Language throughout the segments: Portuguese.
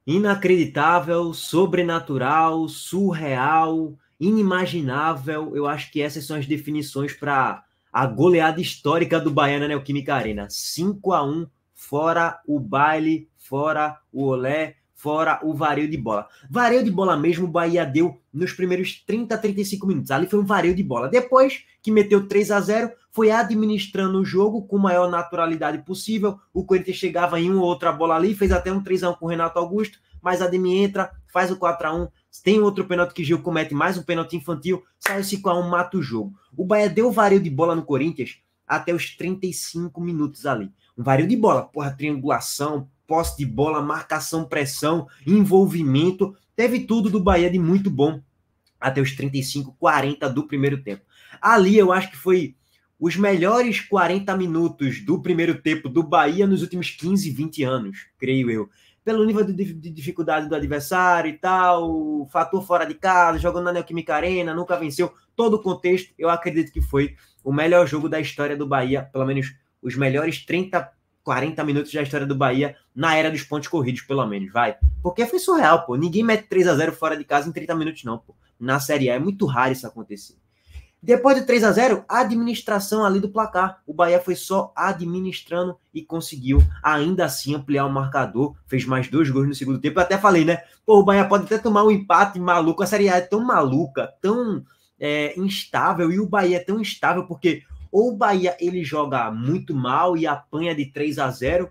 Inacreditável, sobrenatural, surreal, inimaginável. Eu acho que essas são as definições para a goleada histórica do Bahia na Neoquímica Arena. 5-1, fora o baile, fora o olé, fora o vareio de bola. Vareio de bola mesmo, o Bahia deu nos primeiros 30, 35 minutos. Ali foi um vareio de bola. Depois que meteu 3-0, foi administrando o jogo com a maior naturalidade possível. O Corinthians chegava em uma ou outra bola ali, fez até um 3-1 com o Renato Augusto, mas a Ademir entra, faz o 4-1, tem outro pênalti que Gil comete, mais um pênalti infantil, sai o 5-1, mata o jogo. O Bahia deu vareio de bola no Corinthians até os 35 minutos ali. Um vareio de bola, porra, triangulação, posse de bola, marcação, pressão, envolvimento, teve tudo do Bahia de muito bom até os 35, 40 do primeiro tempo. Ali eu acho que foi os melhores 40 minutos do primeiro tempo do Bahia nos últimos 15, 20 anos, creio eu. Pelo nível de dificuldade do adversário e tal, o fator fora de casa, jogando na Neoquímica Arena, nunca venceu, todo o contexto, eu acredito que foi o melhor jogo da história do Bahia, pelo menos os melhores 30, 40 minutos da história do Bahia na era dos pontos corridos, pelo menos, vai. Porque foi surreal, pô. Ninguém mete 3-0 fora de casa em 30 minutos, não, pô. Na Série A é muito raro isso acontecer. Depois do 3-0, a administração ali do placar. O Bahia foi só administrando e conseguiu ainda assim ampliar o marcador. Fez mais 2 gols no segundo tempo. Eu até falei, né? Pô, o Bahia pode até tomar um empate maluco. A Série A é tão maluca, tão instável. E o Bahia é tão instável porque ou o Bahia ele joga muito mal e apanha de 3-0,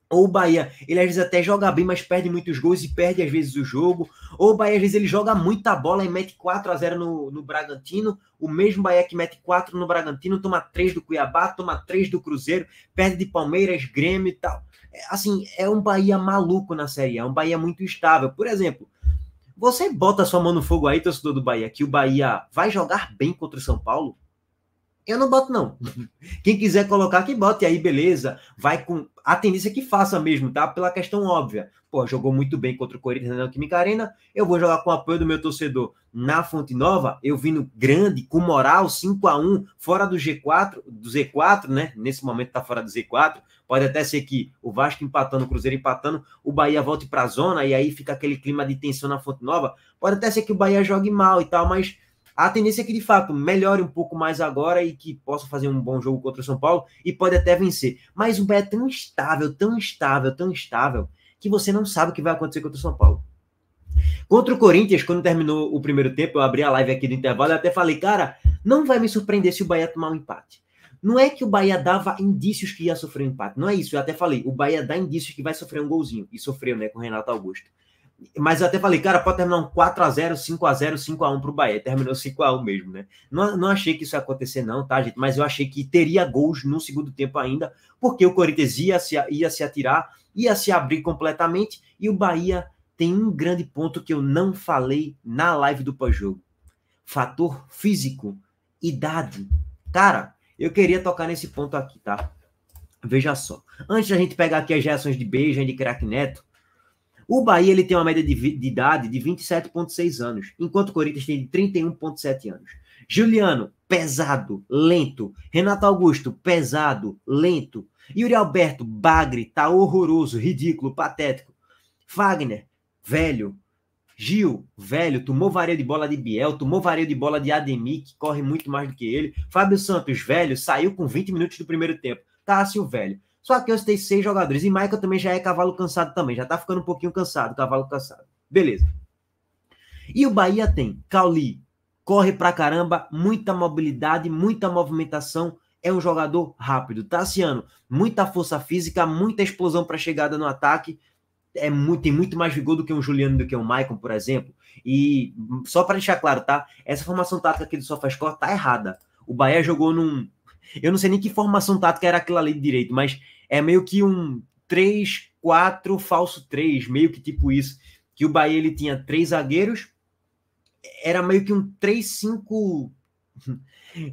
ou o Bahia, ele às vezes até joga bem, mas perde muitos gols e perde às vezes o jogo. Ou o Bahia, às vezes, ele joga muita bola e mete 4-0 no Bragantino. O mesmo Bahia que mete 4 no Bragantino, toma 3 do Cuiabá, toma 3 do Cruzeiro, perde de Palmeiras, Grêmio e tal. Assim, é um Bahia maluco na Série A, é um Bahia muito instável. Por exemplo, você bota sua mão no fogo aí, torcedor do Bahia, que o Bahia vai jogar bem contra o São Paulo? Eu não boto, não. Quem quiser colocar, que bote aí, beleza. Vai com a tendência que faça mesmo, tá? Pela questão óbvia. Pô, jogou muito bem contra o Corinthians na Neoquímica Arena. Eu vou jogar com o apoio do meu torcedor na Fonte Nova. Eu vindo grande, com moral, 5-1, fora do G4, do Z4, né? Nesse momento tá fora do Z4. Pode até ser que o Vasco empatando, o Cruzeiro empatando, o Bahia volte pra zona e aí fica aquele clima de tensão na Fonte Nova. Pode até ser que o Bahia jogue mal e tal, mas a tendência é que, de fato, melhore um pouco mais agora e que possa fazer um bom jogo contra o São Paulo e pode até vencer. Mas o Bahia é tão instável, tão instável, tão instável, que você não sabe o que vai acontecer contra o São Paulo. Contra o Corinthians, quando terminou o primeiro tempo, eu abri a live aqui do intervalo e até falei, cara, não vai me surpreender se o Bahia tomar um empate. Não é que o Bahia dava indícios que ia sofrer um empate, não é isso. Eu até falei, o Bahia dá indícios que vai sofrer um golzinho. E sofreu, né, com o Renato Augusto. Mas eu até falei, cara, pode terminar um 4-0, 5-0, 5-1 pro Bahia. Terminou 5-1 mesmo, né? Não achei que isso ia acontecer, não, tá, gente? Mas eu achei que teria gols no segundo tempo ainda, porque o Corinthians ia se atirar, ia se abrir completamente, e o Bahia tem um grande ponto que eu não falei na live do pós-jogo. Fator físico, idade. Cara, eu queria tocar nesse ponto aqui, tá? Veja só. Antes da gente pegar aqui as reações de Beija e de Craque Neto, o Bahia ele tem uma média de idade de 27,6 anos, enquanto o Corinthians tem de 31,7 anos. Juliano, pesado, lento. Renato Augusto, pesado, lento. Yuri Alberto, bagre, tá horroroso, ridículo, patético. Fagner, velho. Gil, velho, tomou vareio de bola de Biel, tomou vareio de bola de Ademir, que corre muito mais do que ele. Fábio Santos, velho, saiu com 20 minutos do primeiro tempo. Cássio, velho. Só que eu citei 6 jogadores. E Michael também já é cavalo cansado também. Já tá ficando um pouquinho cansado, cavalo cansado. Beleza. E o Bahia tem Cauli, corre pra caramba, muita mobilidade, muita movimentação. É um jogador rápido. Tassiano, muita força física, muita explosão para chegada no ataque. Tem muito mais vigor do que um Juliano, do que um Maicon, por exemplo. E só para deixar claro, tá? Essa formação tática aqui do SofaScore tá errada. O Bahia jogou num... Eu não sei nem que formação tática era aquela ali de direito, mas é meio que um 3-4 falso 3, meio que tipo isso. Que o Bahia ele tinha 3 zagueiros, era meio que um 3-5...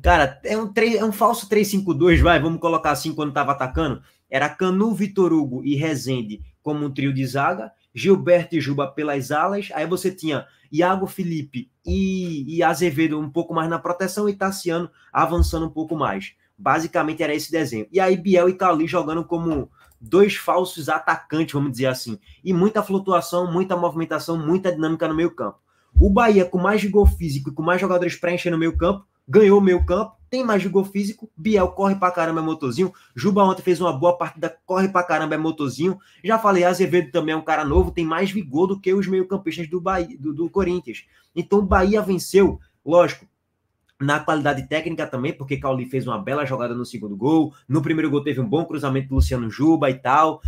Cara, é um falso 3-5-2, vai, vamos colocar assim quando tava atacando. Era Canu, Vitor Hugo e Rezende como um trio de zaga, Gilberto e Juba pelas alas, aí você tinha Iago Felipe e Azevedo um pouco mais na proteção e Tassiano avançando um pouco mais. Basicamente era esse desenho. E aí Biel e Cauli jogando como 2 falsos atacantes, vamos dizer assim, e muita flutuação, muita movimentação, muita dinâmica no meio campo. O Bahia, com mais vigor físico e com mais jogadores para encher no meio campo, ganhou o meio campo, tem mais vigor físico, Biel corre pra caramba, é motorzinho, Juba ontem fez uma boa partida, corre pra caramba, é motorzinho, já falei, Azevedo também é um cara novo, tem mais vigor do que os meio-campistas do Corinthians. Então o Bahia venceu, lógico, na qualidade técnica também, porque Cauli fez uma bela jogada no segundo gol, no primeiro gol teve um bom cruzamento do Luciano Juba e tal,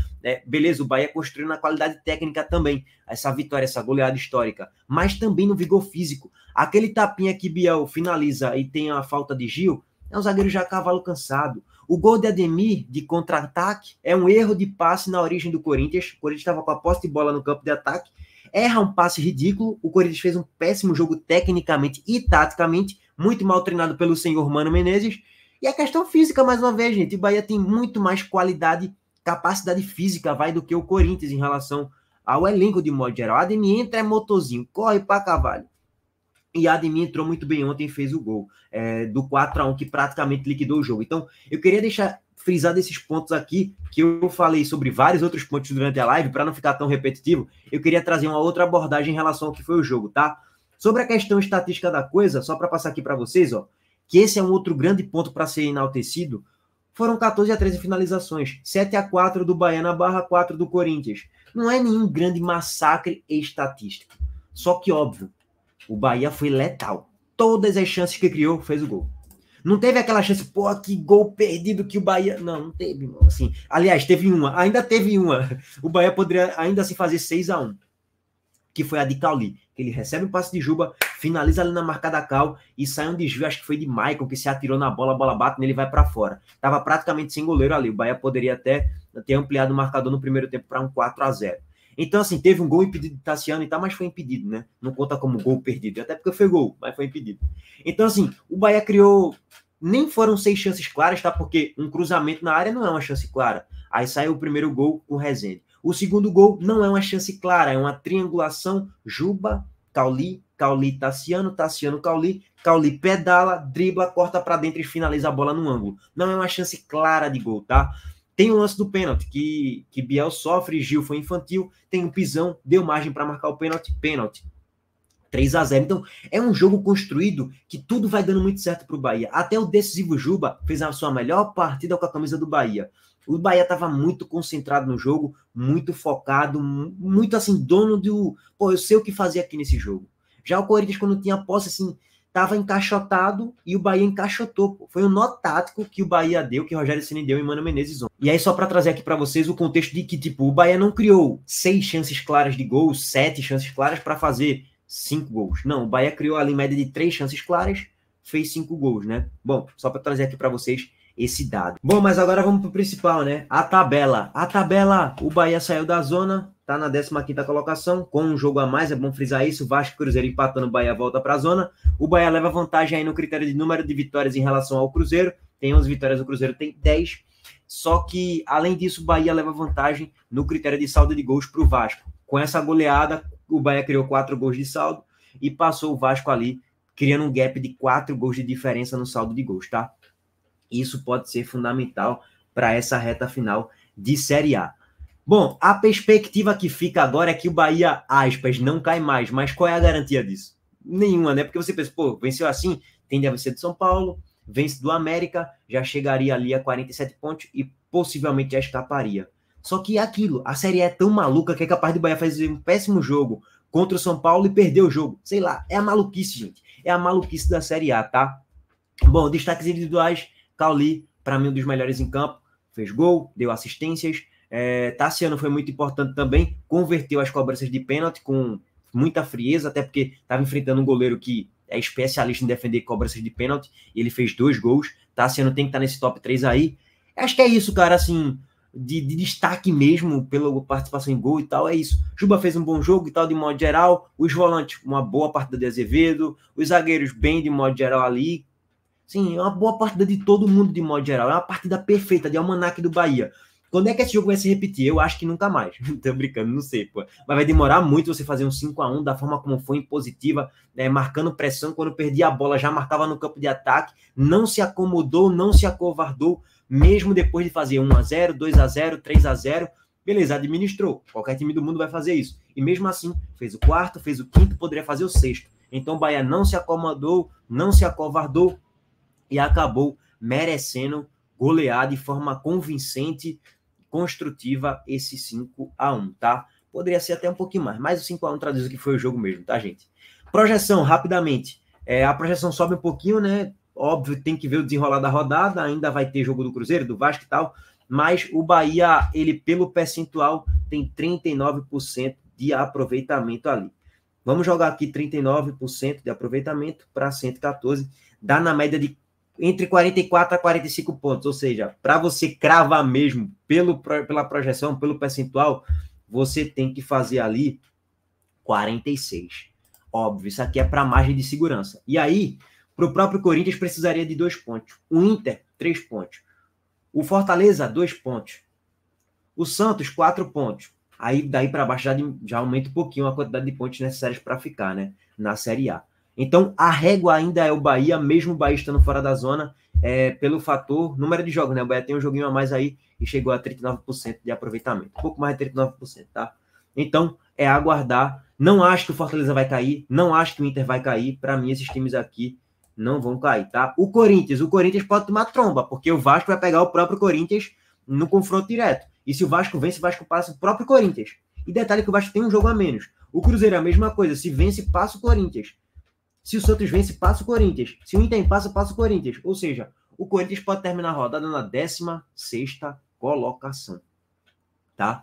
beleza, o Bahia construiu na qualidade técnica também, essa vitória, essa goleada histórica, mas também no vigor físico. Aquele tapinha que Biel finaliza e tem a falta de Gil, é um zagueiro já cavalo cansado. O gol de Ademir, de contra-ataque, é um erro de passe na origem do Corinthians, o Corinthians estava com a posse de bola no campo de ataque, erra um passe ridículo, o Corinthians fez um péssimo jogo tecnicamente e taticamente, muito mal treinado pelo senhor Mano Menezes, e a questão física, mais uma vez, gente, o Bahia tem muito mais qualidade, capacidade física, do que o Corinthians em relação ao elenco de modo geral. Ademir entra, é motorzinho, corre pra cavalho. E Ademir entrou muito bem ontem e fez o gol do 4-1, que praticamente liquidou o jogo. Então, eu queria deixar frisado esses pontos aqui, que eu falei sobre vários outros pontos durante a live, para não ficar tão repetitivo, eu queria trazer uma outra abordagem em relação ao que foi o jogo, tá? Sobre a questão estatística da coisa, só para passar aqui para vocês, ó, que esse é um outro grande ponto para ser enaltecido, foram 14 a 13 finalizações, 7-4 do Bahia na barra, 4 do Corinthians. Não é nenhum grande massacre estatístico. Só que, óbvio, o Bahia foi letal. Todas as chances que criou, fez o gol. Não teve aquela chance, pô, que gol perdido que o Bahia... Não teve, irmão. Assim, aliás, teve uma, ainda teve uma. O Bahia poderia ainda assim fazer 6-1, que foi a de Cauli, que ele recebe o passe de Juba, finaliza ali na marca da Cal e sai um desvio, acho que foi de Maicon, que se atirou na bola, a bola bate nele e vai para fora. Tava praticamente sem goleiro ali. O Bahia poderia até ter ampliado o marcador no primeiro tempo para um 4-0. Então, assim, teve um gol impedido de Tassiano e tal, mas foi impedido, né? Não conta como gol perdido, até porque foi gol, mas foi impedido. Então, assim, o Bahia criou... Nem foram 6 chances claras, tá? Porque um cruzamento na área não é uma chance clara. Aí saiu o primeiro gol com o Rezende. O segundo gol não é uma chance clara, é uma triangulação Juba, Cauli, Cauli, Tassiano, Tassiano, Cauli, Cauli pedala, dribla, corta para dentro e finaliza a bola no ângulo. Não é uma chance clara de gol, tá? Tem o lance do pênalti, que Biel sofre, Gil foi infantil, tem um pisão, deu margem para marcar o pênalti, 3-0. Então, é um jogo construído que tudo vai dando muito certo para o Bahia. Até o decisivo Juba fez a sua melhor partida com a camisa do Bahia. O Bahia estava muito concentrado no jogo, muito focado, muito assim, dono do... Pô, eu sei o que fazer aqui nesse jogo. Já o Corinthians, quando tinha posse, assim, estava encaixotado e o Bahia encaixotou. Pô. Foi um nó tático que o Bahia deu, que o Rogério Ceni deu em Mano Menezes ontem. E aí, só para trazer aqui para vocês o contexto de que, tipo, o Bahia não criou 6 chances claras de gol, 7 chances claras para fazer 5 gols. Não, o Bahia criou ali em média de 3 chances claras, fez 5 gols, né? Bom, só para trazer aqui para vocês esse dado. Bom, mas agora vamos pro principal, né? A tabela, o Bahia saiu da zona, tá na 15ª colocação, com um jogo a mais, é bom frisar isso, Vasco e Cruzeiro empatando, o Bahia volta pra zona, o Bahia leva vantagem aí no critério de número de vitórias em relação ao Cruzeiro, tem 11 vitórias, o Cruzeiro tem 10, só que, além disso, o Bahia leva vantagem no critério de saldo de gols pro Vasco. Com essa goleada, o Bahia criou 4 gols de saldo e passou o Vasco ali, criando um gap de 4 gols de diferença no saldo de gols, tá? Isso pode ser fundamental para essa reta final de Série A. Bom, a perspectiva que fica agora é que o Bahia, aspas, não cai mais. Mas qual é a garantia disso? Nenhuma, né? Porque você pensa, pô, venceu assim, tende a vencer do São Paulo, vence do América, já chegaria ali a 47 pontos e possivelmente já escaparia. Só que é aquilo, a Série A é tão maluca que é capaz do Bahia fazer um péssimo jogo contra o São Paulo e perder o jogo. Sei lá, é a maluquice, gente. É a maluquice da Série A, tá? Bom, destaques individuais... Cauli, para mim, um dos melhores em campo, fez gol, deu assistências. Tassiano foi muito importante também, converteu as cobranças de pênalti com muita frieza, até porque estava enfrentando um goleiro que é especialista em defender cobranças de pênalti, e ele fez 2 gols. Tassiano tem que estar nesse top 3 aí. Acho que é isso, cara, assim, de destaque mesmo, pela participação em gol e tal, é isso. Juba fez um bom jogo e tal, de modo geral. Os volantes, uma boa partida de Azevedo. Os zagueiros, bem de modo geral ali. Sim, é uma boa partida de todo mundo de modo geral. É uma partida perfeita de almanaque do Bahia. Quando é que esse jogo vai se repetir? Eu acho que nunca mais. Tô brincando, não sei, pô. Mas vai demorar muito você fazer um 5-1 da forma como foi, impositiva, né, marcando pressão. Quando perdia a bola, já marcava no campo de ataque, não se acomodou, não se acovardou, mesmo depois de fazer 1-0, 2-0, 3-0. Beleza, administrou. Qualquer time do mundo vai fazer isso. E mesmo assim, fez o quarto, fez o quinto, poderia fazer o sexto. Então o Bahia não se acomodou, não se acovardou e acabou merecendo golear de forma convincente, construtiva, esse 5-1, tá? Poderia ser até um pouquinho mais, mas o 5-1 traduz o que foi o jogo mesmo, tá, gente? Projeção, rapidamente. A projeção sobe um pouquinho, né? Óbvio, tem que ver o desenrolar da rodada, ainda vai ter jogo do Cruzeiro, do Vasco e tal, mas o Bahia, ele pelo percentual, tem 39% de aproveitamento ali. Vamos jogar aqui 39% de aproveitamento para 114, dá na média de entre 44 a 45 pontos, ou seja, para você cravar mesmo pela projeção, pelo percentual, você tem que fazer ali 46. Óbvio, isso aqui é para margem de segurança. E aí, para o próprio Corinthians precisaria de 2 pontos. O Inter, 3 pontos. O Fortaleza, 2 pontos. O Santos, 4 pontos. Aí, daí para baixo, já aumenta um pouquinho a quantidade de pontos necessários para ficar, né, na Série A. Então, a régua ainda é o Bahia, mesmo o Bahia estando fora da zona, pelo fator número de jogos, né? O Bahia tem um joguinho a mais aí e chegou a 39% de aproveitamento. Um pouco mais de 39%, tá? Então, é aguardar. Não acho que o Fortaleza vai cair, não acho que o Inter vai cair. Para mim, esses times aqui não vão cair, tá? O Corinthians pode tomar tromba, porque o Vasco vai pegar o próprio Corinthians no confronto direto. E se o Vasco vence, o Vasco passa o próprio Corinthians. E detalhe que o Vasco tem um jogo a menos. O Cruzeiro é a mesma coisa. Se vence, passa o Corinthians. Se o Santos vence, passa o Corinthians. Se o Inter passa, passa o Corinthians. Ou seja, o Corinthians pode terminar a rodada na 16ª colocação. Tá?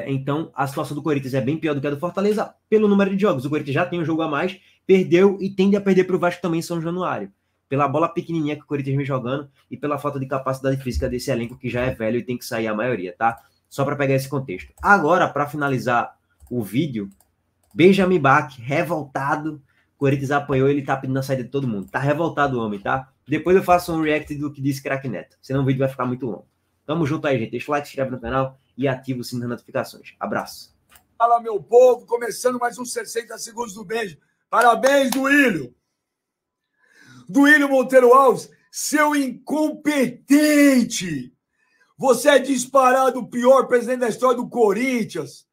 Então, a situação do Corinthians é bem pior do que a do Fortaleza pelo número de jogos. O Corinthians já tem um jogo a mais, perdeu e tende a perder para o Vasco também em São Januário. Pela bola pequenininha que o Corinthians vem jogando e pela falta de capacidade física desse elenco que já é velho e tem que sair a maioria, tá? Só para pegar esse contexto. Agora, para finalizar o vídeo, Benjamin Bach, revoltado. O Corinthians apanhou, ele tá pedindo a saída de todo mundo. Tá revoltado o homem, tá? Depois eu faço um react do que disse Craque Neto. Senão o vídeo vai ficar muito longo. Tamo junto aí, gente. Deixa o like, se inscreve no canal e ativa o sininho das notificações. Abraço. Fala, meu povo. Começando mais uns 60 segundos do beijo. Parabéns, Duílio. Duílio Monteiro Alves, seu incompetente. Você é disparado o pior presidente da história do Corinthians.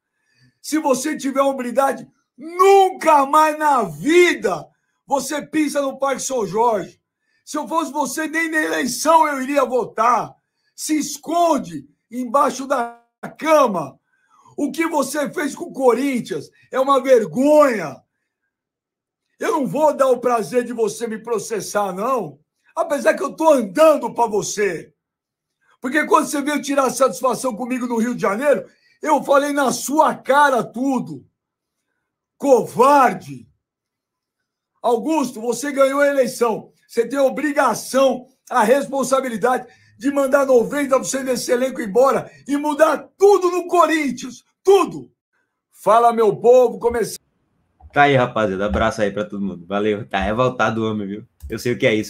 Se você tiver humildade, nunca mais na vida você pisa no Parque São Jorge. Se eu fosse você, nem na eleição eu iria votar. Se esconde embaixo da cama. O que você fez com o Corinthians é uma vergonha. Eu não vou dar o prazer de você me processar, não. Apesar que eu estou andando para você. Porque quando você veio tirar satisfação comigo no Rio de Janeiro, eu falei na sua cara tudo. Covarde. Augusto, você ganhou a eleição. Você tem a obrigação, a responsabilidade de mandar 90% desse elenco embora e mudar tudo no Corinthians. Tudo. Fala, meu povo. Começando. Tá aí, rapaziada. Abraço aí pra todo mundo. Valeu. Tá revoltado o homem, viu? Eu sei o que é isso.